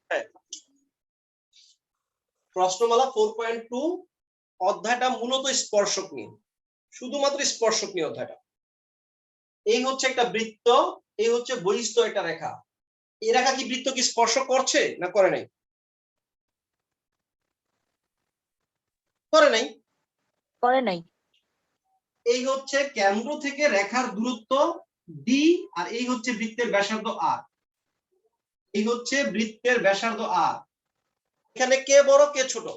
হ্যাঁ, প্রশ্নমালা 4.2 অধ্যায়টা মূলত স্পর্শক নিয়ে, শুধুমাত্র স্পর্শক নিয়ে অধ্যায়টা। এই হচ্ছে একটা বৃত্ত, এই হচ্ছে বহিস্থ একটা রেখা। এই রেখা কি বৃত্ত কি স্পর্শ করছে না করে নাই? করে নাই, করে নাই। এই হচ্ছে কেন্দ্র থেকে রেখার দূরত্ব ডি, আর এই হচ্ছে বৃত্তের ব্যাসার্ধ আর। এই হচ্ছে বৃত্তের ব্যাসার্ধ আর। এখানে কে বড় কে ছোট?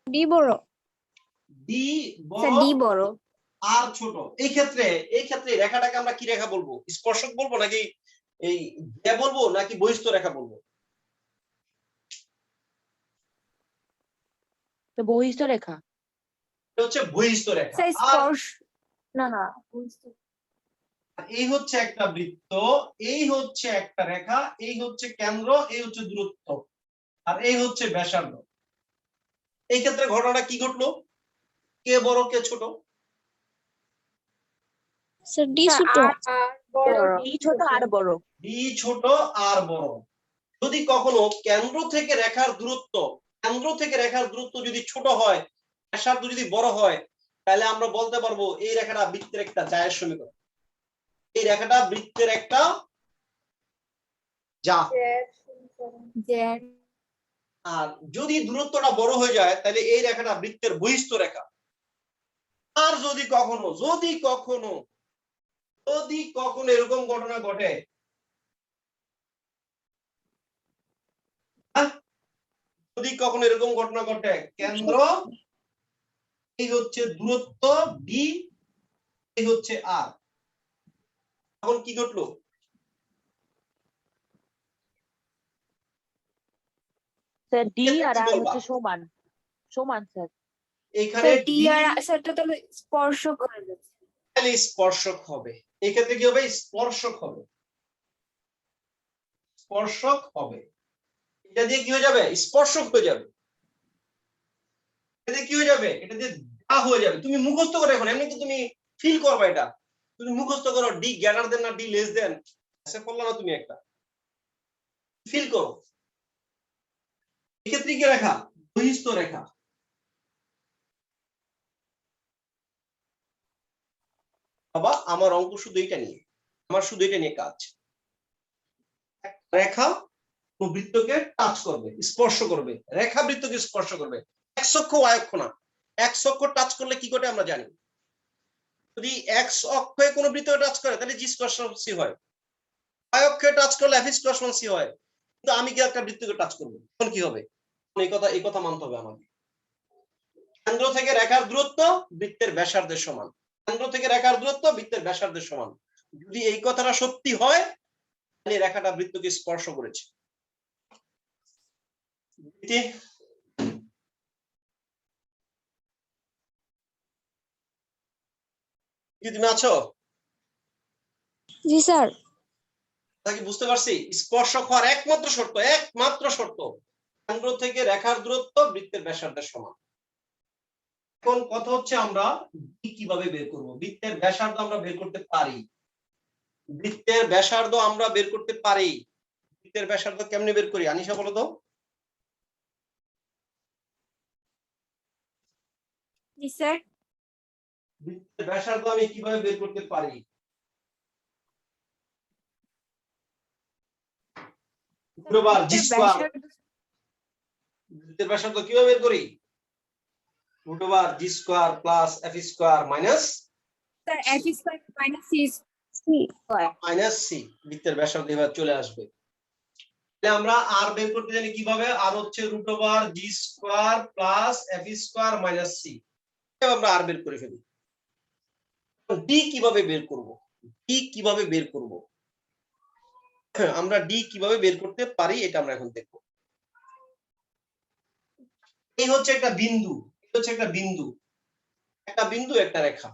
ডি বড়। ডি স্যার বড় ডি বড়। আর ছোট। এই ক্ষেত্রে রেখাটাকে আমরা কি রেখা বলবো? স্পর্শক বলবো নাকি এই জ্যা বলবো নাকি বহিস্থ রেখা বলবো? তো বহিস্থ রেখা। এটা হচ্ছে বহিস্থ রেখা। স্যার আর স্পর্শ না না এই হচ্ছে একটা বৃত্ত, এই হচ্ছে একটা রেখা, এই হচ্ছে কেন্দ্র, এই হচ্ছে দূরত্ব, আর এই হচ্ছে ব্যাসার্ধ। এই ক্ষেত্রে ঘটনাটা কি ঘটলো? কে বড় কে ছোট? স্যার ডি ছোট। ডি ছোট আর বড়। ডি ছোট আর বড়। যদি কখনো কেন্দ্র থেকে রেখার দূরত্ব যদি ছোট হয়, ব্যাসার্ধ যদি বড় হয়, তাহলে আমরা বলতে পারবো এই রেখাটা বৃত্তের একটা জায়ের সমীকরণ। এই রেখাটা বৃত্তের একটা যা। আর যদি দূরত্বটা বড় হয়ে যায় তাহলে এই রেখাটা বৃত্তের বহিস্থ রেখা। আর যদি কখনো এরকম ঘটনা ঘটে, কেন্দ্র এই হচ্ছে দূরত্ব ডি, এই হচ্ছে আর, তখন কি ঘটলো? স্যার ডি আর আর হচ্ছে সমান সমান স্যার। এখানে ডি আর স্যারটা তাহলে স্পর্শক হয়ে যাচ্ছে। তাহলে স্পর্শক হবে। এই ক্ষেত্রে কি হবে? স্পর্শক হবে। এটা দিয়ে কি হয়ে যাবে? স্পর্শক হয়ে যাবে। এটা দিয়ে কি হয়ে যাবে? এটা দিয়ে যা হয়ে যাবে। তুমি মুখস্থ করে এখন, এমনি তো তুমি ফিল করবে এটা। তুমি মুখস্থ করো ডি গ্রেটার দেন না ডি লেস দেন, এসে করলে না তুমি একটা ফিল করো। এক্ষেত্রে কি রেখা? বহিস্থ রেখা। বাবা আমার অঙ্ক শুধু এটা নিয়ে, কাজ। রেখা বৃত্তকে টাচ করবে, স্পর্শ করবে। রেখা বৃত্তকে স্পর্শ করবে। এক্স অক্ষ ওয়াই অক্ষ না। এক্স অক্ষ টাচ করলে কি ঘটে আমরা জানি। যদি এক্স অক্ষে কোনো বৃত্তকে টাচ করে তাহলে জি স্কয়ার সমান সি হয়। ওয়াই অক্ষে টাচ করলে এফ স্কয়ার সমান সি হয়। কিন্তু আমি কি একটা বৃত্তকে টাচ করব, তখন কি হবে? এই কথা মানতে হবে আমাকে। কেন্দ্র থেকে রেখার দূরত্ব বৃত্তের ব্যাসার্ধের সমান। কেন্দ্র থেকে রেখার দূরত্ব বৃত্তের ব্যাসার্ধের সমান। যদি এই কথাটা সত্যি হয় তাহলে রেখাটা বৃত্তকে স্পর্শ করেছে। তুমি আছো? জি স্যার। তাকে বুঝতে পারছি। স্পর্শক হওয়ার একমাত্র শর্ত কেন্দ্র থেকে রেখার দূরত্ব বৃত্তের ব্যাসার্ধের সমান। এখন কথা হচ্ছে আমরা কিভাবে বের করব? বৃত্তের ব্যাসার্ধ আমরা বের করতে পারি। বৃত্তের ব্যাসার্ধ কেমনে বের করি? আনিশা বলো তো। জি স্যার। বৃত্তের ব্যাসার্ধ আমি কিভাবে বের করতে পারি? বৃত্তের ব্যাসার্ধ কিভাবে বের করি? √g square plus f square minus sir f square minus c। বৃত্তের ব্যাসার্ধ এভাবে চলে আসবে। আমরা আর বের করতে জানি কিভাবে? আর হচ্ছে √g square plus f square minus c। আমরা আর বের করে ফেলি। ডি কিভাবে বের করব? আমরা ডি কিভাবে বের করতে পারি এটা আমরা এখন দেখব। এই হচ্ছে একটা বিন্দু, একটা বিন্দু একটা রেখা,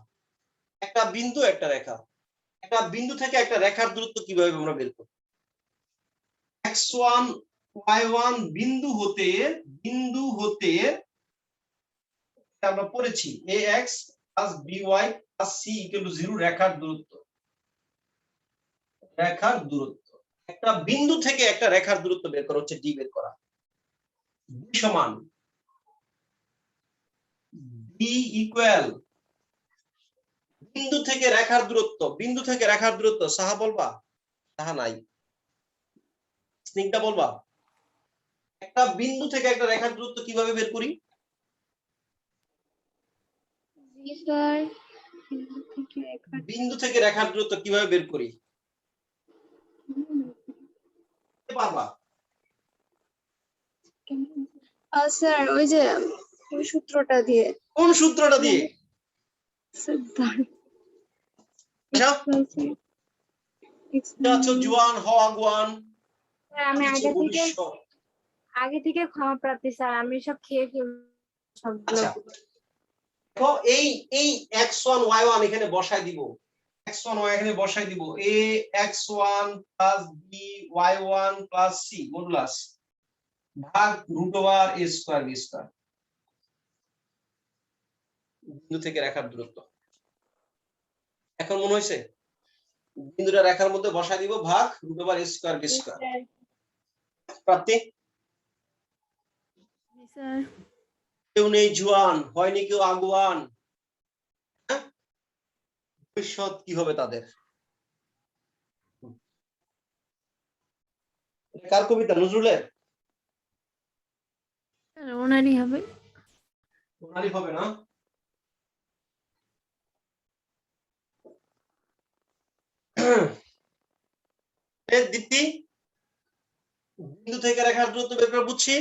একটা বিন্দু থেকে একটা রেখার দূরত্ব কিভাবে আমরা বের করব? x1 y1 বিন্দু হতে আমরা পড়েছি ax by c 0 রেখার দূরত্ব। একটা বিন্দু থেকে একটা রেখার দূরত্ব বের করা হচ্ছে ডি বের করা। ডি সমান ডি ইকুয়াল বিন্দু থেকে রেখার দূরত্ব, বিন্দু থেকে রেখার দূরত্ব সাহা বলবা? সাহা নাই, স্নিগ্ধা বলবা? একটা বিন্দু থেকে একটা রেখার দূরত্ব কিভাবে বের করি? জি স্যার, বিন্দু থেকে রেখার দূরত্ব কিভাবে বের করি পারবা? স্যার ওই যে ওই সূত্রটা দিয়ে। কোন সূত্রটা দিয়ে? স্যার দাঁড়ান। আচ্ছা আচ্ছা, জোয়ান হওয়া গুয়ান স্যার, আমি আগে থেকে ক্ষমা প্রার্থী স্যার, আমি সব খেয়ে ফেলবো সবগুলো। আচ্ছা দেখো, এই এই x1 y1 এখানে বসাই দিব, x1 y এখানে বসাই দিব, a x1 plus b y1 plus c modulus ভাগ root over a square b square, বিন্দু থেকে রেখার দূরত্ব। এখন মনে হইছে? বিন্দুটা রেখার মধ্যে বসাই দিব ভাগ root over a square b square. Prapti sir কেউ নেই জুয়ান, হয়নি কেউ আগুয়ান, হ্যাঁ? ভবিষ্যৎ কি হবে তাদের? কার কবিতা? নজরুলের? ওনারই হবে। ওনারই হবে না? দীপ্তি, বিন্দু থেকে রেখার দূরত্ব বের করে বুঝছি।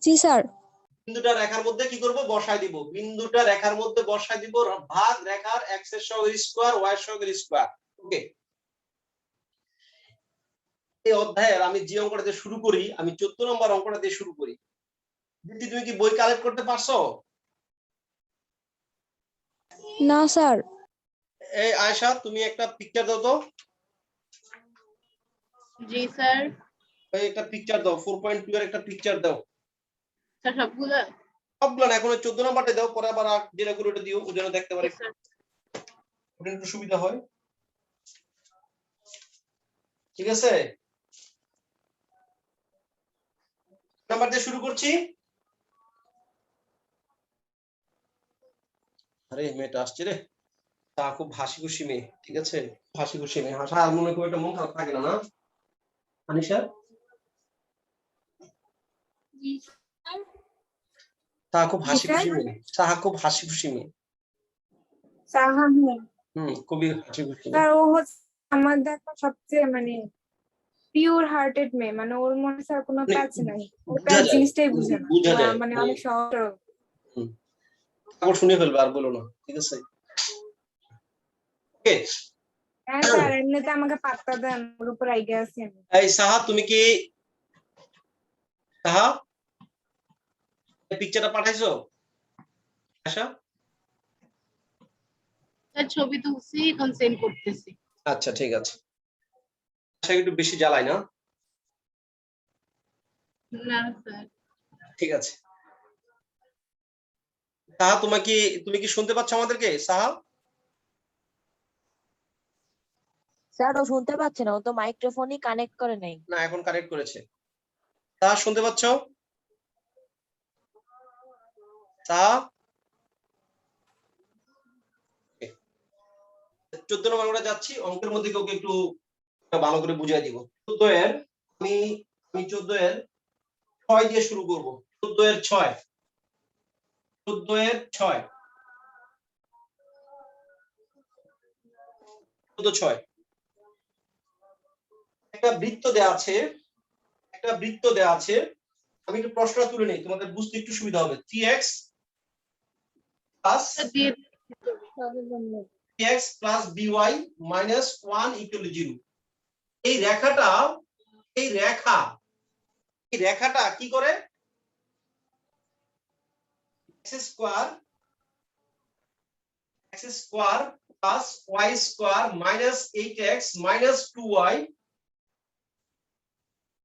জি স্যার। বিন্দুটা রেখার মধ্যে কি করব? বসাই দিব। বিন্দুটা রেখার মধ্যে বসাই দিব ভাগ রেখার x এর সহগের স্কয়ার y এর সহগের স্কয়ার। ওকে, এই অধ্যায়ের আমি যে অঙ্কটা দিয়ে শুরু করি, আমি 14 নম্বর অঙ্কটা দিয়ে শুরু করি। দীপ্তি, তুমি কি বই কালেক্ট করতে পারছো? না স্যার। এই আয়েশা, তুমি একটা পিকচার দাও তো। জি স্যার। এই একটা পিকচার দাও, 4.2 এর একটা পিকচার দাও। স্যার সবগুলা? সবগুলো না, এখন 14 নম্বরটা দাও, পরে আবার যেটা করে ওটা দিও, ও যেন দেখতে পারে, স্যার ওটা একটু সুবিধা হয়। ঠিক আছে, নাম্বার দিয়ে শুরু করছি। আরে মেয়েটা আসছে রে, তা খুব হাসি খুশি মেয়ে, ঠিক আছে, হাসি খুশি মেয়ে, হাসা আর মনে করে একটা মন খারাপ থাকে না, না আনিশা? জি স্যার। তা খুব হাসি খুশি মেয়ে, সাহা খুব হাসি খুশি মেয়ে। খুবই হাসি খুশি মেয়ে। স্যার ও হচ্ছে আমার দেখা সবচেয়ে মানে পিওর হার্টেড মেয়ে, মানে ওর মনে স্যার কোনো মানে প্যাচ নাই, ও বোঝা প্যাচ যায়, জিনিসটাই বুঝে না, বোঝা যায়, মানে অনেক সহজ। তারপর শুনে ফেলবে, আর বলো না, ঠিক আছে? ওকে, হ্যাঁ স্যার, এমনিতে আমাকে পাত্তা দেন, ওর উপর আইডিয়া আছে আমি। এই সাহা, তুমি কি সাহা পিকচারটা পাঠাইছো? আশা, স্যার ছবি তুলছি, এখন সেন্ড করতেছি। আচ্ছা ঠিক আছে। আশা একটু বেশি জ্বালায় না? না স্যার। ঠিক আছে। সাহা, তুমি কি শুনতে পাচ্ছ আমাদেরকে? সাহা, স্যার ও শুনতে পাচ্ছে না, ও তো মাইক্রোফোনই কানেক্ট করে নাই। না এখন কানেক্ট করেছে। সাহা শুনতে পাচ্ছ? সাহা, 14 নম্বর আমরা যাচ্ছি, অঙ্কের মধ্যে ওকে একটু ভালো করে বুঝিয়ে দিব। 14 এর আমি 14 এর 6 দিয়ে শুরু করব। 14 এর 6, 14 এর 6, 14 6 একটা বৃত্ত দেয়া আছে, একটা বৃত্ত দেয়া আছে। আমি একটু প্রশ্নটা তুলে নেই, তোমাদের বুঝতে একটু সুবিধা হবে। 3x plus স্যার দিয়ে 3x plus by minus 1 equal to 0। এই রেখাটা, এই রেখাটা কি করে? x square plus y square minus 8x minus 2y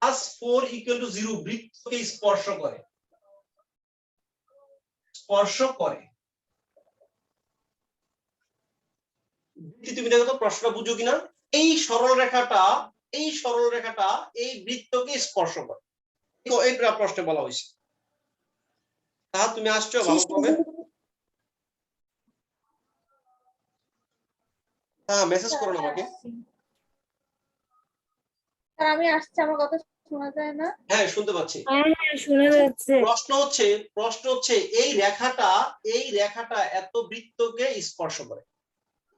plus 4 equal to 0 বৃত্তকে স্পর্শ করে, স্পর্শ করে। তুমি দেখো তো প্রশ্নটা বুঝো কিনা। এই সরল রেখাটা এই সরলরেখাটা এই বৃত্তকে স্পর্শ করে। এই প্রশ্নে বলা হয়েছে। তাহলে তুমি আসছো ভালোভাবে, হ্যাঁ মেসেজ করো না আমাকে। স্যার আমি আসছি, আমার কথা শোনা যায় না? হ্যাঁ শুনতে পাচ্ছি। হ্যাঁ শোনা যাচ্ছে। প্রশ্ন হচ্ছে এই রেখাটা এত বৃত্তকে স্পর্শ করে।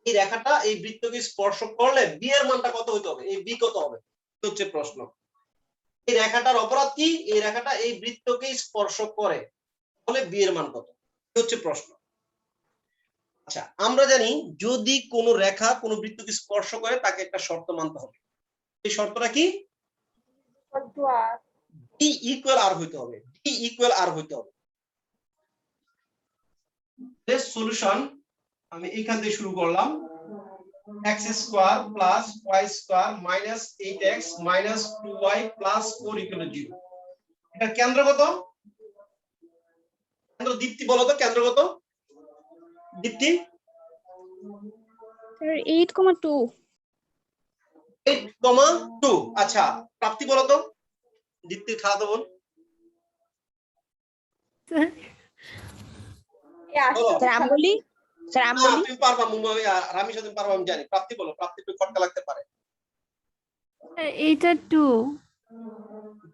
এই রেখাটা এই বৃত্তকে স্পর্শ করলে বি এর মানটা কত হতে হবে, এই বি কত হবে হচ্ছে প্রশ্ন। এই রেখাটার অপরাধ কি, এই রেখাটা এই বৃত্তকে স্পর্শ করে, তাহলে বি এর মান কত হচ্ছে প্রশ্ন। আচ্ছা আমরা জানি যদি কোন রেখা কোন বৃত্তকে স্পর্শ করে তাকে একটা শর্ত মানতে হবে। এই শর্তটা কি, ডি ইকুয়াল আর হইতে হবে, ডি ইকুয়াল আর হইতে হবে। সলিউশন আমি এখান থেকে শুরু করলাম, x square plus y square minus 8x minus 2y plus 4 equal 0। এটা কেন্দ্র কত, কেন্দ্র দীপ্তি বলো তো, কেন্দ্র কত দীপ্তি? 8,2 8,2। আচ্ছা প্রাপ্তি বলো তো, দীপ্তির খালাতো বোন। স্যার আমি বলি, স্যার আমি বলি। তুমি পারবা, রামিসা তুমি পারবা আমি জানি। প্রাপ্তি বলো, প্রাপ্তি একটু খটকা লাগতে পারে। এইটা 2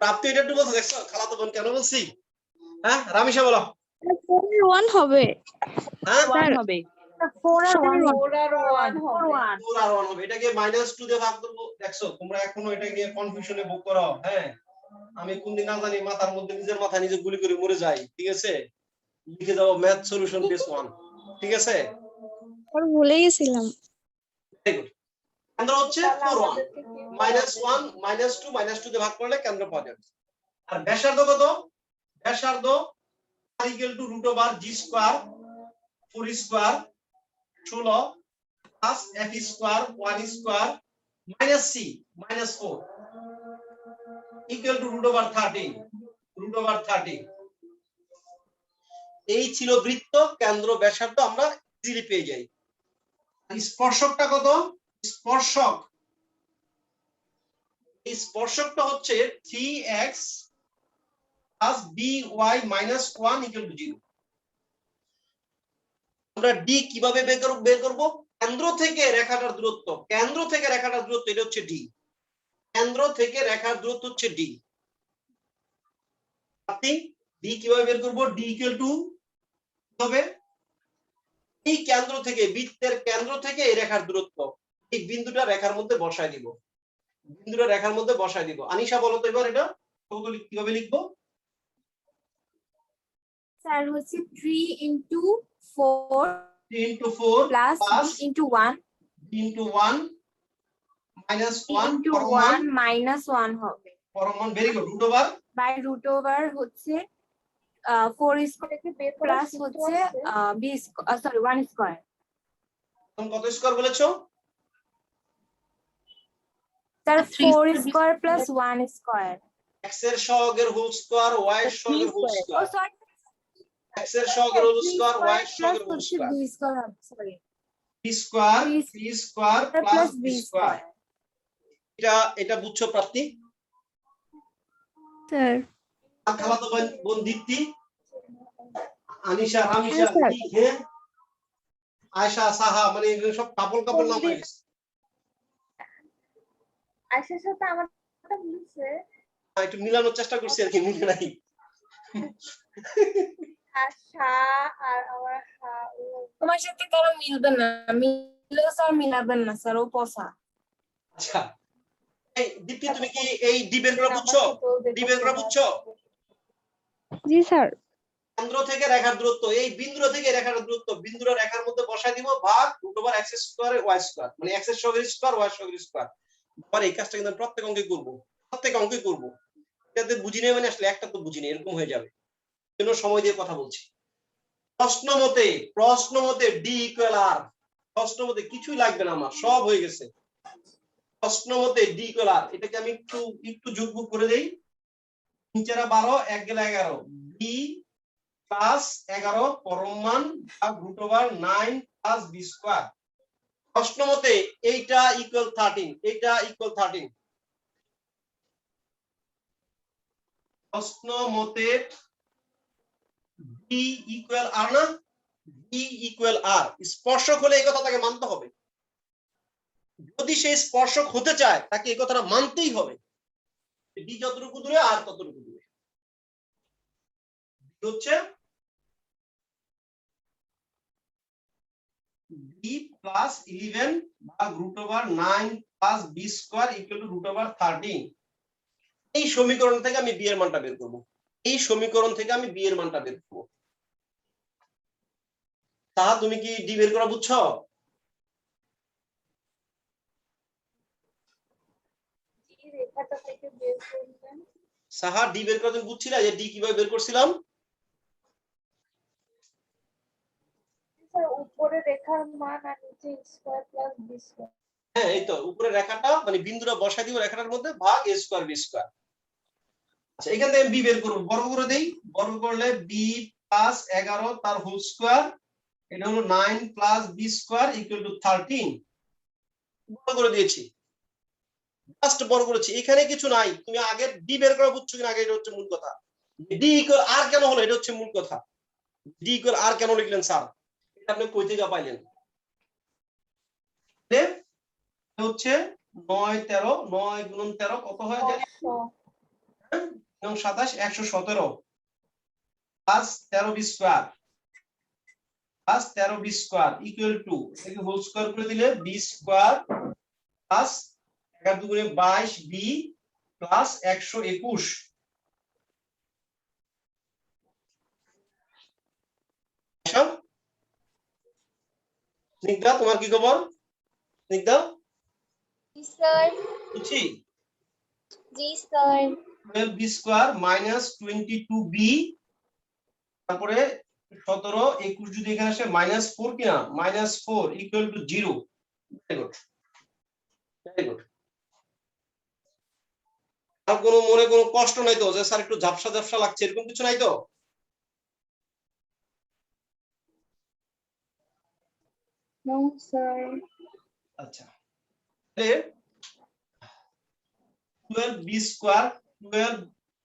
প্রাপ্তি এটা একটু বলছো, দেখছো খালাতো বোন কেন বলছি? হ্যাঁ রামিসা বলো। 1 হবে। হ্যাঁ 1 হবে। 4 আর 1 4 আর 1 হবে। 4 আর 1 হবে। এটাকে -2 দিয়ে ভাগ করব। দেখছো তোমরা এখনো এটা নিয়ে কনফিউশনে ভোগ করো। হ্যাঁ আমি কোন দিন না জানি মাথার মধ্যে নিজের মাথা নিজে গুলি করে মরে যাই, ঠিক আছে? লিখে দাও ম্যাথ সলিউশন বেস 1, ঠিক আছে? আর ভুলে গেছিলাম। Very good. কেন্দ্র হচ্ছে 4 1 -1 -2 দিয়ে ভাগ করলে কেন্দ্র পাওয়া যাবে। আর ব্যাসার্ধ কত? ব্যাসার্ধ r √g² 4 square 16 plus f square 1 square minus c minus 4 equal two √13। এই ছিল বৃত্ত, কেন্দ্র ব্যাসার্ধ আমরা ইজিলি পেয়ে যাই। স্পর্শকটা কত? এই স্পর্শকটা হচ্ছে 3x plus by minus 1 equal to 0। আমরা ডি কিভাবে বের করব? কেন্দ্র থেকে রেখাটার দূরত্ব, এটা হচ্ছে ডি। কেন্দ্র থেকে রেখার দূরত্ব হচ্ছে ডি। আপনি ডি কিভাবে বের করব? ডি ইকুয়াল টু হবে এই কেন্দ্র থেকে, বৃত্তের কেন্দ্র থেকে এই রেখার দূরত্ব, এই বিন্দুটা রেখার মধ্যে বসায় দিব, আনিশা বলো তো এবার এটা কিভাবে লিখবো? স্যার হচ্ছে 3 into 4 3 into 4 plus plus b into 1 minus b 1 into পরম 1 minus 1 হবে। Very good. Root over by root over হচ্ছে 4 স্কয়ার প্লাস হচ্ছে b সরি 1 স্কয়ার। তুমি কত স্কয়ার বলেছো? Sir 3 4 square plus 1 square. x এর সহগের হোল স্কয়ার y এর সহগের হোল ও স্কয়ার, সরি x এর সহগের হোল স্কয়ার y এর প্লাস সহগের হোল হচ্ছে square, b square sorry b square plus b square. এটা বুঝছো প্রাপ্তি? স্যার আর খালাতো বোন দীপ্তি, আনিশা, রামিশা, স্যার। আয়শা, সাহা, মানে এগুলো সব কাপল নাম হয়ে গেছে। আয়শার সাথে আমার কথা মিলছে। একটু মিলানোর চেষ্টা করছি আর কি, মিলে নাই। আশা আর আমার তোমার সাথে কারো মিলবে না, মিললেও স্যার মিলাবেন না স্যার, ও পসা। আচ্ছা এই দীপ্তি তুমি কি এই ডি বের করা বুঝছো? জি স্যার। কেন্দ্র থেকে রেখার দূরত্ব, এই বিন্দু থেকে রেখার দূরত্ব, বিন্দুটা রেখার মধ্যে বসায় দিব ভাগ √x স্কয়ার y স্কয়ার, মানে x এর সহগের স্কয়ার y এর সহগের স্কয়ার। আবার এই কাজটা কিন্তু প্রত্যেক অঙ্কে করব। এটাতে বুঝি নেই মানে আসলে একটা তো বুঝি নেই, এরকম হয়ে যাবে। জন্য সময় দিয়ে কথা বলছি। প্রশ্ন মতে ডি ইকুয়াল আর, প্রশ্ন মতে কিছুই লাগবে না, আমার সব হয়ে গেছে। প্রশ্ন মতে ডি ইকুয়াল আর, এটাকে আমি একটু যোগ করে দেই। 3 4 12 1 গেলে 11, বি প্লাস 11 পরম মান ভাগ √9 প্লাস b স্কয়ার। প্রশ্ন মতে এইটা ইকুয়াল 13, প্রশ্ন মতে ডি ইকুয়াল আর না, ডি ইকুয়াল আর, স্পর্শক হলে এই কথা তাকে মানতে হবে। যদি সে স্পর্শক হতে চায় তাকে এই কথাটা মানতেই হবে, ডি যতটুকু দূরে আর ততটুকু দূরে। হচ্ছে b প্লাস 11 বা root over 9 plus b square equal to root over 13। এই সমীকরণ থেকে আমি b এর মানটা বের করব, এই সমীকরণ থেকে আমি b এর মানটা বের করব। তা তুমি কি d বের করা বুঝছো? এই রেখাটা থেকে বের করবেন। সাহা d বের করা তুমি বুঝছিলা যে d কিভাবে বের করছিলাম? স্যার উপরে রেখার মান আর নিচে স্কয়ার প্লাস বি স্কয়ার। হ্যাঁ এই তো উপরে রেখাটা মানে বিন্দুটা বসাই দিব রেখাটার মধ্যে, ভাগ a স্কয়ার b স্কয়ার। আচ্ছা এখান থেকে b বের করব, বর্গ করে দেই, বর্গ করলে b প্লাস 11 তার হোল স্কয়ার, এটা হলো 9 plus b square equal two 13। বর্গ করে দিয়েছি, জাস্ট বর্গ করেছি, এখানে কিছু নাই। তুমি আগে d বের করা বুঝছো কিনা আগে, এটা হচ্ছে মূল কথা। d ইকুয়াল r কেন হলো এটা হচ্ছে মূল কথা। d ইকুয়াল r কেন লিখলেন স্যার, এটা আপনি কই থেকে পাইলেন? এটা হচ্ছে 9 13, 9 গুণন 13 কত হয় জানি? 27, 117 plus 13 B square plus 13 B square equal to, এটাকে হোল স্কয়ার করে দিলে বি স্কয়ার প্লাস 11 দুগুণে 22 বি প্লাস 121। স্নিগ্ধা তোমার কি খবর? স্নিগ্ধা স্যার বুঝছি, জি sir 12 B square minus 22 B, তারপরে 17 21 যদি এখানে আসে মাইনাস 4 কিনা, minus 4 equal to 0। Very good, very good. আর কোনো মনে কোনো কষ্ট নাই তো যে স্যার একটু ঝাপসা ঝাপসা লাগছে, এরকম কিছু নাই তো? No sir. আচ্ছা তাহলে 12 বি স্কয়ার, 12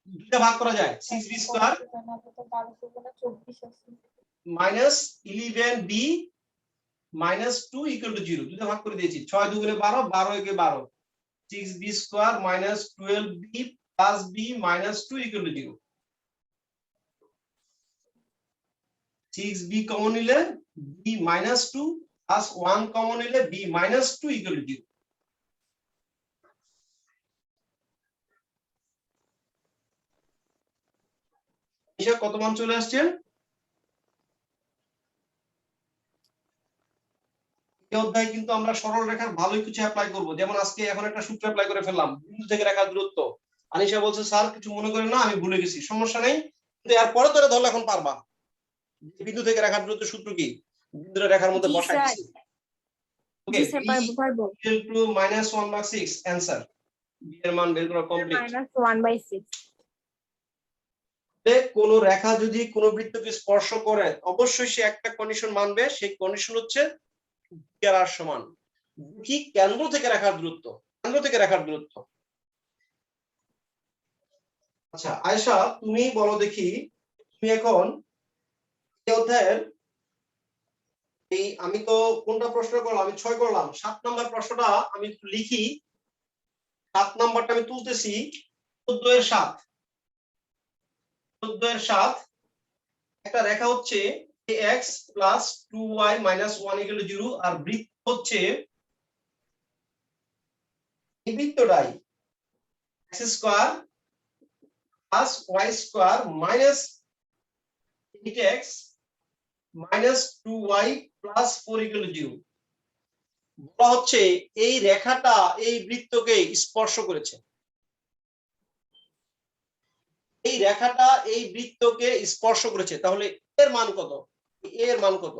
দুইটা ভাগ করা যায়, 6 B square minus 11 B minus 2 equal to 0। দুইটা ভাগ করে দিয়েছি, 6 দুগুণে 12, 12 একে 12, 6 B square minus 12 B plus B minus 2 equal to 0। 6 B common নিলে বি মাইনাস 2 প্লাস 1 কমন নিলে বি মাইনাস 2 ইকুয়াল টু 0। এটা কত মান চলে আসছে? এই অধ্যায়ে কিন্তু আমরা সরল রেখার ভালোই কিছু অ্যাপ্লাই করব, যেমন আজকে এখন একটা সূত্র অ্যাপ্লাই করে ফেললাম, বিন্দু থেকে রেখার দূরত্ব। আনিশা বলছে স্যার কিছু মনে করেন না, আমি ভুলে গেছি, সমস্যা নেই, কিন্তু এরপরে তো এটা ধরলে এখন পারবা। বিন্দু থেকে রেখার দূরত্বের সূত্র কি? বিন্দুটা রেখার মধ্যে জি বসাই স্যার। দিছি। ওকে, জি স্যার, পারবো। Equal to -1/6 answer. বি এর মান বের করা কমপ্লিট। -1/6। কোন রেখা যদি কোন বৃত্তকে স্পর্শ করে অবশ্যই সে একটা কন্ডিশন মানবে, সেই কন্ডিশন হচ্ছে ডি আর আর সমান কি কেন্দ্র থেকে রেখার দূরত্ব, কেন্দ্র থেকে রেখার দূরত্ব। আচ্ছা আয়েশা তুমি বলো দেখি, তুমি এখন এই অধ্যায়ের এই আমি তো কোনটা প্রশ্ন করলাম, আমি 6 করলাম, 7 নাম্বার প্রশ্নটা আমি একটু লিখি। 7 নাম্বারটা আমি তুলতেছি, 14 এর 7। 14 এর 7 একটা রেখা হচ্ছে ax plus 2y minus 1 equal to 0, আর বৃত্ত হচ্ছে এই বৃত্তটাই x square plus y square minus 8x minus 2y plus 4 equal to 0। বলা হচ্ছে এই রেখাটা এই বৃত্তকে স্পর্শ করেছে, এই রেখাটা এই বৃত্তকে স্পর্শ করেছে, তাহলে এর মান কত? এর মান কত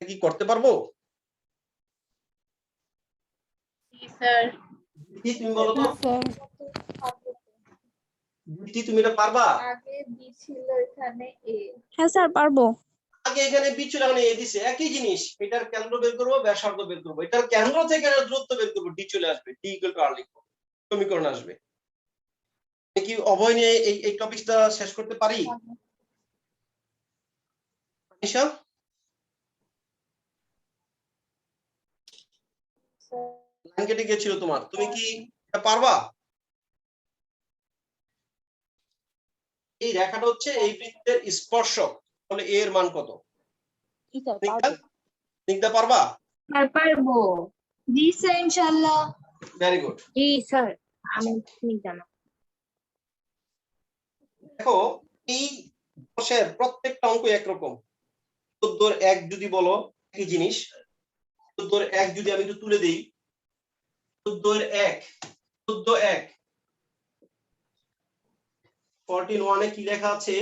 কি করতে পারবো? জি স্যার। কি তুমি বলো তো, বিটি তুমি এটা পারবা? আগে বি ছিল এখানে এ। হ্যাঁ স্যার, পারবো। আগে এখানে বি ছিল, মানে এ দিছে, একই জিনিস। এটার কেন্দ্র বের করব, ব্যাসার্ধ বের করব, এটার কেন্দ্র থেকে এর দূরত্ব বের করব, ডি চলে আসবে, ডি ইকুয়াল টু আর লিখবো, সমীকরণ আসবে। কি অভয় নিয়ে এই টপিকটা শেষ করতে পারি? আনিশা, লাইন কেটে গিয়েছিল তোমার, তুমি কি এটা পারবা? এই রেখাটা হচ্ছে এই বৃত্তের স্পর্শক, তাহলে এর মান কত? জি স্যার স্নিগ্ধা, পারবো। স্নিগ্ধা পারবা? পারবো। জি স্যার ইনশাআল্লাহ। Very good. জি স্যার আমি ঠিক জানা। দেখো এই দশের প্রত্যেকটা অঙ্ক একরকম। 14 এর 1 যদি বলো একই জিনিস, 14 এর 1 যদি আমি একটু তুলে দেই, 14 এর 1, 14 1 14 1 এ কি লেখা আছে?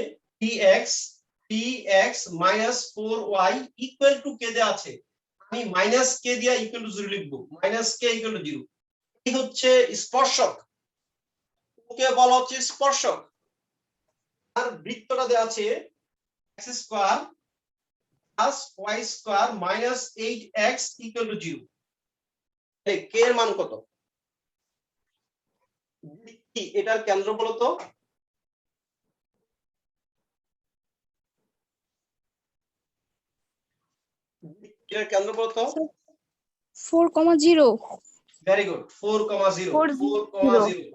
3x minus 4y equal to k দেয়া আছে, আমি মাইনাস k দিয়া ইকুয়াল টু 0 লিখবো, মাইনাস k ইকুয়াল টু 0। এই হচ্ছে স্পর্শক, ওকে বলা হচ্ছে স্পর্শক। আর বৃত্তটা দেয়া আছে x square plus y square minus 8x equal to 0। এই k এর মান কত? কি এটার কেন্দ্র বলো তো? এটার কেন্দ্র বলো তো? 4,0 ভেরি গুড, 4,0 4,0।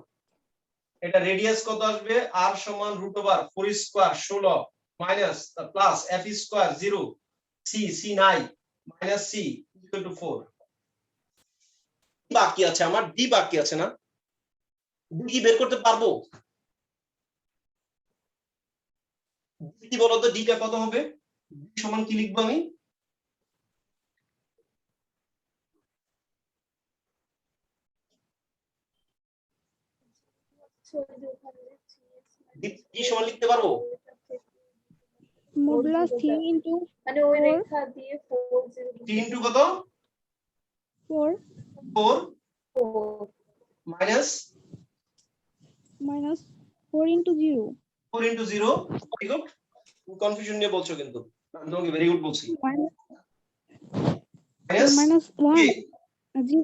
এটা রেডিয়াস কত আসবে? r সমান root over 4 square 16 minus plus f square 0 c নাই মাইনাস c ইকুয়াল টু 4। বাকি আছে আমার d বাকি আছে না? d কি বের করতে পারবো? d বলো তো, d টা কত হবে? d সমান কি লিখবো আমি? d সমান লিখতে পারবো? মডুলাস 3 ইনটু মানে ওই রেখা দিয়ে 4 3 ইনটু কত? 4 4 minus minus 4 into 0 4 into 0। Very good, confusion নিয়ে বলছো কিন্তু আমি তোমাকে ভেরি গুড বলছি। মাইনাস মাইনাস 1 জি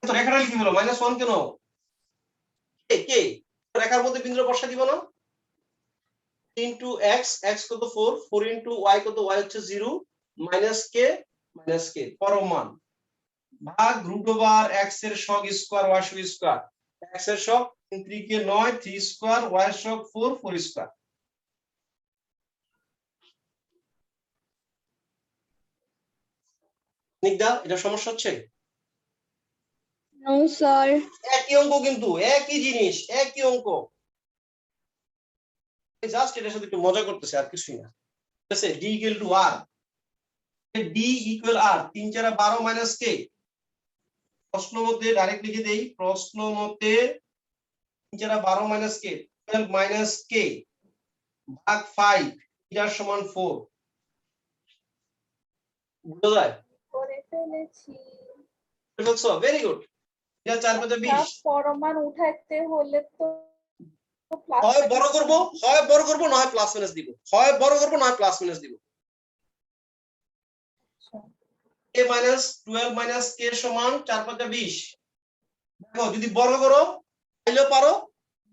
তো রেখাটা লিখে ফেলো, মাইনাস 1 কেন? কে রেখার মধ্যে বিন্দু বসা দিব না? ইনটু x, x কত 4, 4 ইনটু y কত? y হচ্ছে 0 মাইনাস k পরম মান ভাগ রুট ওভার x এর সহগ স্কয়ার y সহগ স্কয়ার, x এর সহগ 3 কে 9 3 স্কয়ার, y এর সহগ 4 4 স্কয়ার। নিগদা, এটা সমস্যা হচ্ছে? No sir. একই অঙ্ক কিন্তু, একই জিনিস, একই অঙ্ক, জাস্ট এটার সাথে একটু মজা করতেছে আর কিছুই না। ঠিক আছে, d equal to r, d equal r 3 4 12 minus k। প্রশ্ন মতে ডাইরেক্ট লিখে দেই, প্রশ্ন মতে 3 4 12 মাইনাস k 12 মাইনাস k ভাগ 5 এটার সমান 4। বুঝা যায়? করে ফেলেছি। বুঝছো? Very good. এটা 4 5 20। পরমাণু উঠাইতে হলে তো প্লাস হয় বড় করব, হয় বড় করব, না হয় প্লাস মাইনাস দিব, হয় বড় করব না হয় প্লাস মাইনাস দিব। k মাইনাস 12 মাইনাস k সমান 4 5 20। দেখো যদি বর্গ করো তাইলেও পারো,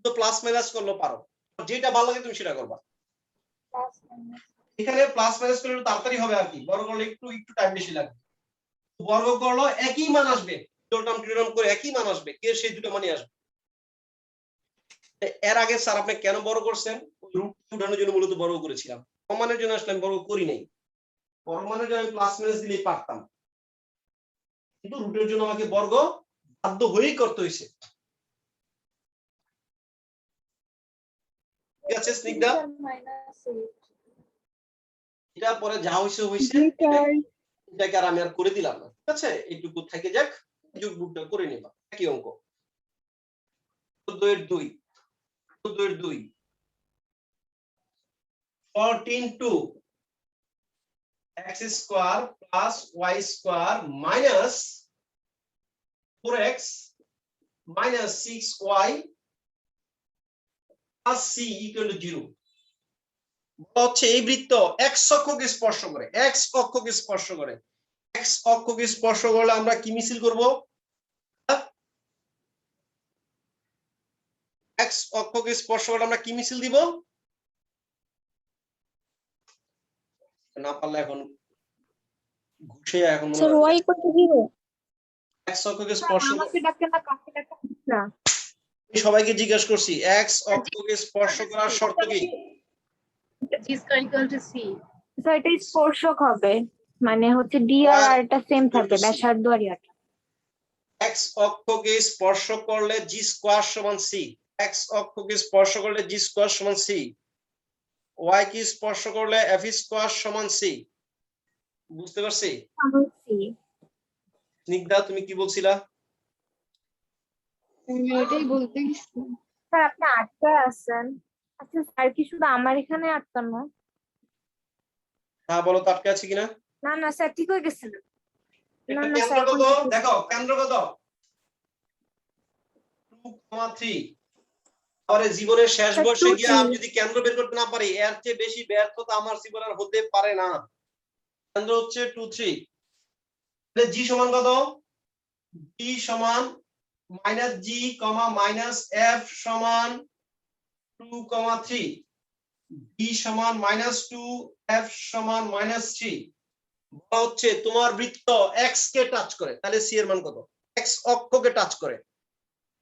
তো প্লাস মাইনাস করলেও পারো, যেটা ভালো লাগে তুমি সেটা করবা। প্লাস মাইনাস এখানে প্লাস মাইনাস করলে একটু তাড়াতাড়ি হবে আর কি, বর্গ করলে একটু একটু টাইম বেশি লাগবে। বর্গ করলো একই মান আসবে, টোটাল ট্রিনোম করে একই মান আসবে, কে সেই দুটো মানই আসবে। এর আগে স্যার আপনি কেন বড় করছেন? রুট উঠানোর জন্য মূলত বর্গ করেছিলাম, প্রমাণের জন্য আসলে আমি বর্গ করি নাই। প্রমাণের জন্য আমি প্লাস মাইনাস দিলেই পারতাম, কিন্তু রুটের জন্য আমাকে বর্গ বাধ্য হয়েই করতে হয়েছে। ঠিক আছে স্নিগ্ধা, মাইনাস 8। এটা পরে যা হইছে হইছে, এটাকে আর আমি আর করে দিলাম না। ঠিক আছে, এইটুকু থেকে যাক, যোগবিয়োগটা করে নিবা, একই অঙ্ক। 14 এর 2, 14 এর 2 14 2 x square plus y square minus 4x minus 6y plus c equal to 0। বলা হচ্ছে এই বৃত্ত x অক্ষকে স্পর্শ করে, x অক্ষকে স্পর্শ করে। x অক্ষকে স্পর্শ করলে আমরা কি মিছিল করব? এক্স অক্ষকে স্পর্শ করলে আমরা কি মিছিল দিব? না পারলে এখন ঘুষে এখন মনে স্যার করেন y equal to 0 এক্স অক্ষকে স্পর্শ আমাকে ডাকে না কাকে ডাকে না আমি সবাইকে জিজ্ঞেস করছি এক্স অক্ষকে স্পর্শ করার শর্ত কি? G square equal to C. Sir এটা স্পর্শক হবে মানে হচ্ছে ডি আর আর টা সেম থাকে ব্যাসার্ধ আর ইয়াটা এক্স অক্ষকে স্পর্শ করলে জি স্কয়ার সমান সি, এক্স অক্ষকে স্পর্শ করলে জি স্কয়ার সমান সি, ওয়াই কে স্পর্শ করলে এফ স্কয়ার সমান সি। বুঝতে পারছি? সি স্নিগ্ধা তুমি কি বলছিলা? ওইটাই বলতে গেছি। স্যার আপনি আটকায় আছেন আচ্ছা স্যার কি শুধু আমার এখানে আটকানো হ্যাঁ বলো তো আটকে আছে কিনা? না না স্যার ঠিক হয়ে গেছে না এটা না কেন্দ্র স্যার কত দেখো, কেন্দ্র কত 2,3। আর জীবনের শেষ স্যার, বর্ষে 2, গিয়ে 3 আমি যদি কেন্দ্র বের করতে না পারি এর চেয়ে বেশি ব্যর্থতা আমার জীবনে আর হতে পারে না। কেন্দ্র হচ্ছে 2, 3। তাহলে জি সমান কত? জি সমান মাইনাস জি কমা মাইনাস এফ সমান 2,3, বি সমান -2, এফ সমান -3। বলা হচ্ছে তোমার বৃত্ত এক্স কে টাচ করে, তাহলে সি এর মান কত? এক্স অক্ষকে টাচ করে,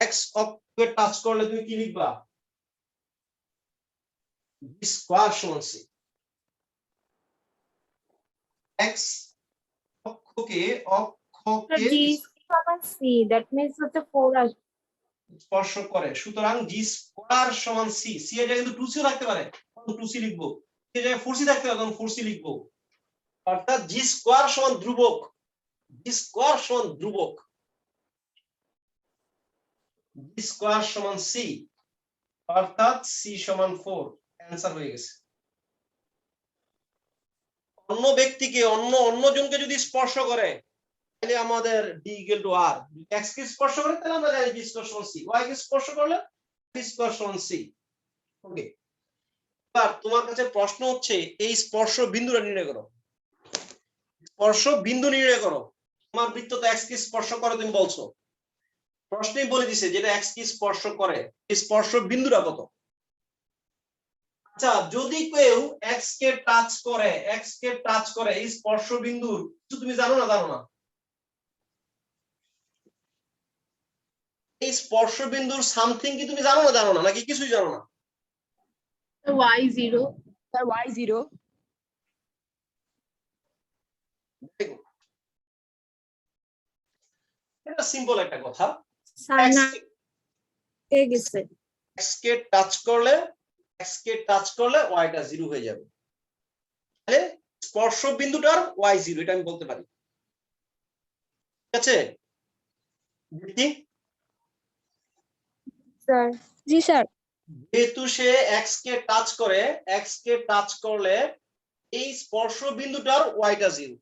এক্স অক্ষকে টাচ করলে তুমি কি লিখবা? বি স্কয়ার সমান সি। এক্স অক্ষকে জি সমান সি দ্যাট মিন্স হচ্ছে 4 আসবে স্পর্শ করে, সুতরাং জি স্কয়ার সমান সি। সি এর জায়গায় কিন্তু 2 সি থাকতে পারে, তখন 2 সি লিখবো। সি এর জায়গায় 4 সি থাকতে পারে, তখন 4 সি লিখবো। অর্থাৎ জি স্কয়ার সমান ধ্রুবক, জি স্কয়ার সমান ধ্রুবক, জি স্কয়ার সমান সি, অর্থাৎ সি সমান 4। অ্যান্সার হয়ে গেছে। অন্য ব্যক্তিকে অন্যজনকে যদি স্পর্শ করে তাহলে আমাদের D equal to R. X কে স্পর্শ করে তাহলে আমরা জানি ডি স্কয়ার সমান সি, ওয়াই কে স্পর্শ করলে ডি স্কয়ার সমান সি। ওকে, এবার তোমার কাছে প্রশ্ন হচ্ছে এই স্পর্শ বিন্দুটা নির্ণয় করো। স্পর্শ বিন্দু নির্ণয় করো। তোমার বৃত্ত তো এক্স কে স্পর্শ করে তুমি বলছো, প্রশ্নেই বলে দিছে যেটা এক্স কে স্পর্শ করে, এই স্পর্শ বিন্দুটা কত? আচ্ছা যদি কেউ এক্স কে টাচ করে, এক্স কে টাচ করে এই স্পর্শ বিন্দুর কিছু তুমি জানো না? জানো না? এই স্পর্শ বিন্দুর সামথিং কি তুমি জানো না? জানো না নাকি কিছুই জানো না? So Y 0. স্যার y 0 এটা সিম্পল একটা কথা। স্যার এক্স না হয়ে গেছে কে টাচ করলে, এক্স কে টাচ করলে ওয়াইটা 0 হয়ে যাবে। তাহলে স্পর্শ বিন্দুটার ওয়াই 0, এটা আমি বলতে পারি। ঠিক আছে? ঠিক, স্যার জি স্যার যেহেতু সে এক্স কে টাচ করে, এক্স কে টাচ করলে এই স্পর্শ বিন্দুটার ওয়াইটা 0।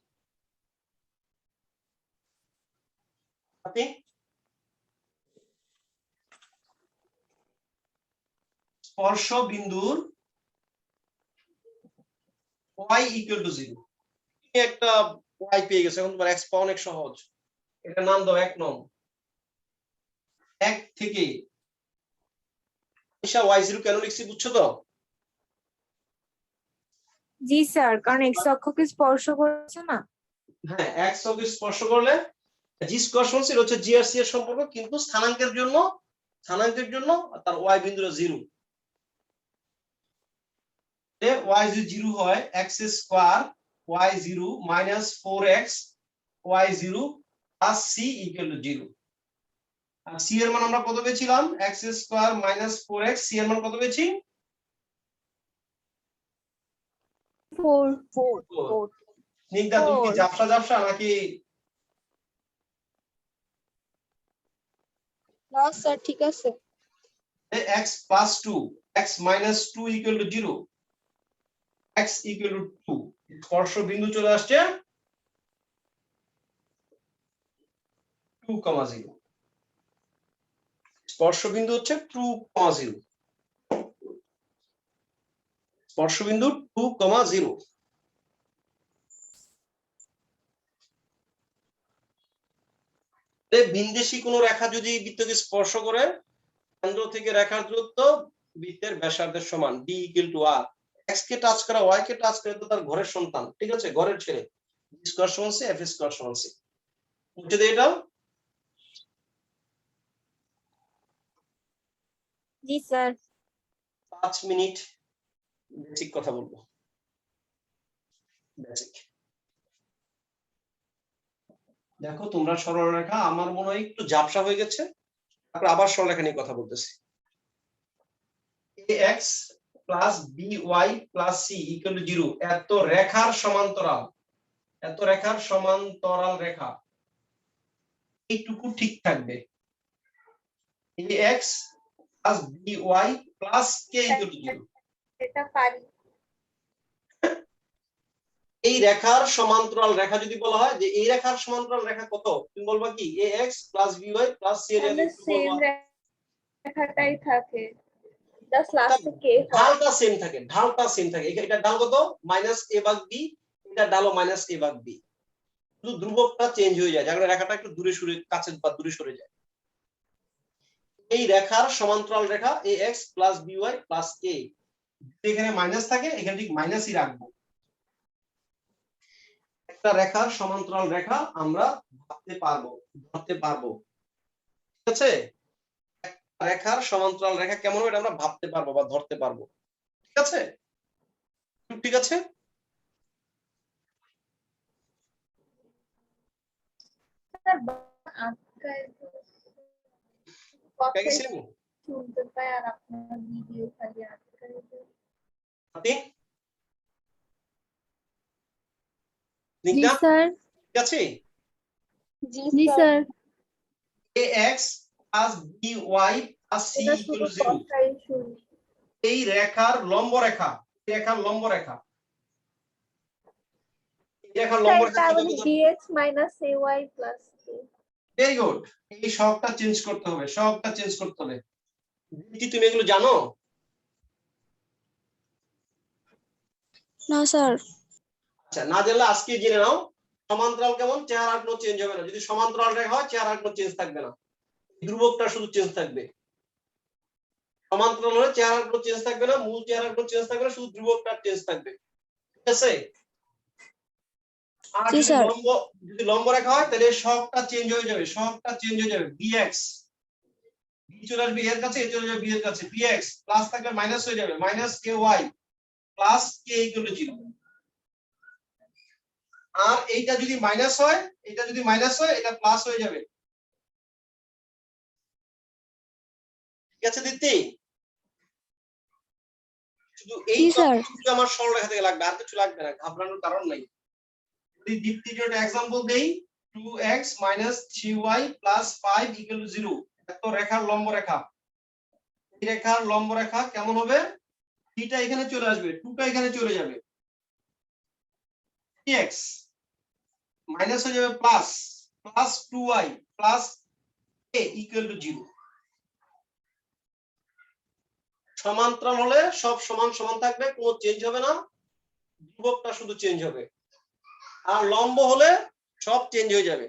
আপনি স্পর্শ বিন্দুর y ইকুয়াল টু 0। তুমি একটা y পেয়ে গেছো, এখন তোমার x পাওয়া অনেক সহজ। এটা নাম দাও 1 নং। 1 থেকে আয়শা y0 কেন লিখছি বুঝছো তো? জি স্যার কারণ এক্স অক্ষকে স্পর্শ করছে না হ্যাঁ, x অক্ষকে স্পর্শ করলে g স্কয়ার সমান এটা হচ্ছে g আর c এর সম্পর্ক, কিন্তু স্থানাঙ্কের জন্য তার y বিন্দুটা 0। যে y যদি 0 হয় x square y0 4x y0 plus c equal to 0। আর c এর মান আমরা কত পেয়েছিলাম? x স্কয়ার 4x, c এর মান কত পেয়েছি? 4 4 নিকদা তুমি কি ঝাপসা নাকি? না স্যার ঠিক আছে। x plus 2, x minus 2 equal to 0, x equal to 2। স্পর্শ বিন্দু চলে আসছে 2, 0। স্পর্শ বিন্দু হচ্ছে 2, 0। স্পর্শ বিন্দু 2, 0। ভিনদেশী কোন রেখা যদি বৃত্তকে স্পর্শ করে কেন্দ্র থেকে রেখার দূরত্ব বৃত্তের ব্যাসার্ধের সমান d equal to r। x K touch করা y কে টাচ করে তো তার ঘরের সন্তান, ঠিক আছে, ঘরের ছেলে। b স্কয়ার সমান c, f স্কয়ার সমান c। বুঝতে দেই এটা? জি স্যার। 5 মিনিট বেসিক কথা বলবো। বেসিক দেখো তোমরা সরলরেখা, আমার মনে হয় একটু ঝাপসা হয়ে গেছে, তারপর আবার সরলরেখা নিয়ে কথা বলতেছি। ax plus by plus c equal to 0 এত রেখার সমান্তরাল, এত রেখার সমান্তরাল রেখা এইটুকু ঠিক থাকবে। ax plus by plus k equal to 0। এটা পারি। এই রেখার সমান্তরাল রেখা যদি বলা হয় যে এই রেখার সমান্তরাল রেখা কত, তুমি বলবা কি ax plus by plus c এর তাহলে জায়গায় একটু সেম বলবা রেখাটাই থাকে, জাস্ট লাস্টে কে হয়। ঢালটা সেম থাকে, ঢালটা সেম থাকে। এটা ঢাল কত, মাইনাস a ভাগ b, এটা ঢালও মাইনাস a ভাগ b, শুধু ধ্রুবকটা চেঞ্জ হয়ে যায়, যার রেখাটা একটু দূরে সরে, কাছে বা দূরে সরে যায়। এই রেখার সমান্তরাল রেখা ax plus by plus k, এখানে মাইনাস থাকে, এখানে ঠিক মাইনাসই রাখবো। একটা রেখার সমান্তরাল রেখা আমরা ভাবতে পারবো, ধরতে পারবো, ঠিক আছে। একটা রেখার সমান্তরাল রেখা কেমন হবে এটা আমরা ভাবতে পারবো বা ধরতে পারবো, ঠিক আছে, ঠিক আছে। স্যার আজকাল কথাই গেছিলেন শুনতে পাই আর আপনার ভিডিও খালি আজকাল। আপনি জি নিকটা স্যার। ঠিক আছে। জি sir. ax plus by plus c এটা ইকুয়াল শুধু টু 0 কথাই শুনি। এই রেখার লম্ব রেখা, এই রেখার লম্ব রেখা, এই রেখার লম্ব রেখা তার কত মানে কত? dx minus ay plus k। Very good. এই সবটা চেঞ্জ করতে হবে, সবটা চেঞ্জ করতে হবে। কি তুমি এগুলো জানো? না স্যার। আচ্ছা, না জানলে আজকে জেনে নাও। সমান্তরাল কেমন, চেহারা কোনো চেঞ্জ হবে না। যদি সমান্তরাল রেখা হয় চেহারা কোনো চেঞ্জ থাকবে না, ধ্রুবকটা শুধু চেঞ্জ থাকবে। সমান্তরাল হলে চেহারা কোনো চেঞ্জ থাকবে না, মূল চেহারা কোনো চেঞ্জ থাকবে না, শুধু ধ্রুবকটা চেঞ্জ থাকবে, ঠিক আছে। আর জি যদি স্যার। লম্ব রেখা হয় তাহলে সবটা চেঞ্জ হয়ে যাবে, সবটা চেঞ্জ হয়ে যাবে। bx, b চলে আসবে এর কাছে, এ চলে যাবে b এর কাছে, bx প্লাস থাকবে মাইনাস হয়ে যাবে, minus ky plus k equal to 0। আর এইটা যদি মাইনাস হয়, এটা যদি মাইনাস হয়, এটা প্লাস হয়ে যাবে, ঠিক আছে দিদি। শুধু এই জি স্যার। তথ্যগুলো আমার সরলরেখা থেকে লাগবে, আর কিছু লাগবে না, ঘাবড়ানোর কারণ নাই। যদি দ্বিতীয় একটা एग्जांपल দেই, 2x 3y 5 ইকুয়াল টু 0 এত রেখার লম্ব রেখা, এই রেখার লম্ব রেখা কেমন হবে, থিটা এখানে চলে আসবে, 2টা এখানে চলে যাবে, x মাইনাস হয়ে যাবে plus, plus 2y plus a equal to 0। সমান্তরাল হলে সব সমান সমান থাকবে, কোনো চেঞ্জ হবে না, ধ্রুবকটা শুধু চেঞ্জ হবে। আর লম্ব হলে সব চেঞ্জ হয়ে যাবে,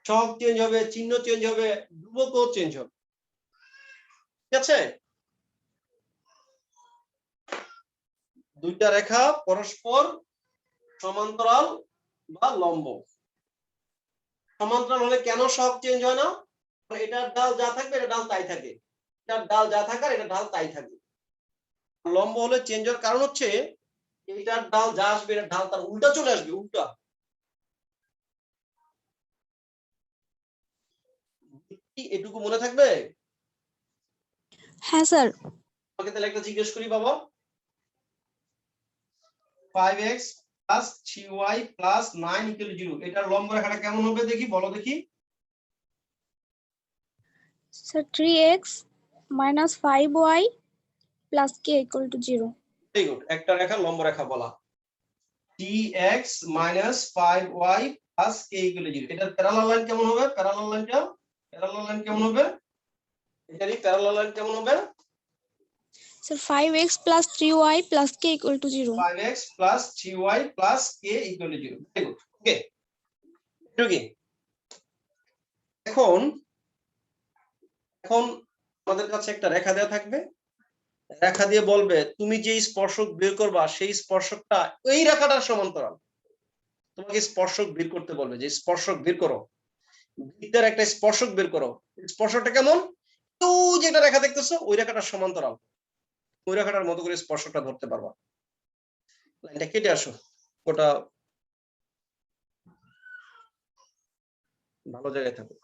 সব চেঞ্জ হবে, চিহ্ন চেঞ্জ হবে, ধ্রুবকও চেঞ্জ হবে, ঠিক আছে। দুইটা রেখা পরস্পর সমান্তরাল বা লম্ব। সমান্তরাল হলে কেন সব চেঞ্জ হয় না, এটার ঢাল যা থাকবে এটা ঢাল তাই থাকে, এটার ঢাল যা থাকার এটা ঢাল তাই থাকে। লম্ব হলে চেঞ্জ হওয়ার কারণ হচ্ছে এটার ঢাল যা আসবে এটা ঢাল তার উল্টা চলে আসবে, উল্টা। এটুকু মনে থাকবে? হ্যাঁ স্যার। আমাকে তাহলে একটা জিজ্ঞেস করি বাবা, 5x plus 3y plus 9 equal to 0 এটার লম্ব রেখাটা কেমন হবে দেখি, বলো দেখি। Sir 3x minus 5y plus k equal to 0। Very good, একটা রেখা লম্ব রেখা বলা, 3x minus 5y plus k equal to 0। এটার প্যারালাল লাইন কেমন হবে, প্যারালাল লাইন কেমন হবে, এটারই প্যারালাল লাইন কেমন হবে, sir 5x plus 3y plus k equal to 0। 5x plus 3y plus k equal to 0। Very good, okay. এখন এখন আমাদের কাছে একটা রেখা দেওয়া থাকবে, রেখা দিয়ে বলবে তুমি যে স্পর্শক বের করবা সেই স্পর্শকটা ওই রেখাটার সমান্তরাল। তোমাকে স্পর্শক বের করতে বলবে যে স্পর্শক বের করো, বৃত্তের একটা স্পর্শক বের করো। স্পর্শকটা কেমন? তো যেটা রেখা দেখতেছো ওই রেখাটার সমান্তরাল, ওই রেখাটার মতো করে স্পর্শকটা ধরতে পারবা। লাইনটা কেটে আসো, ওটা ভালো জায়গায় থাকো।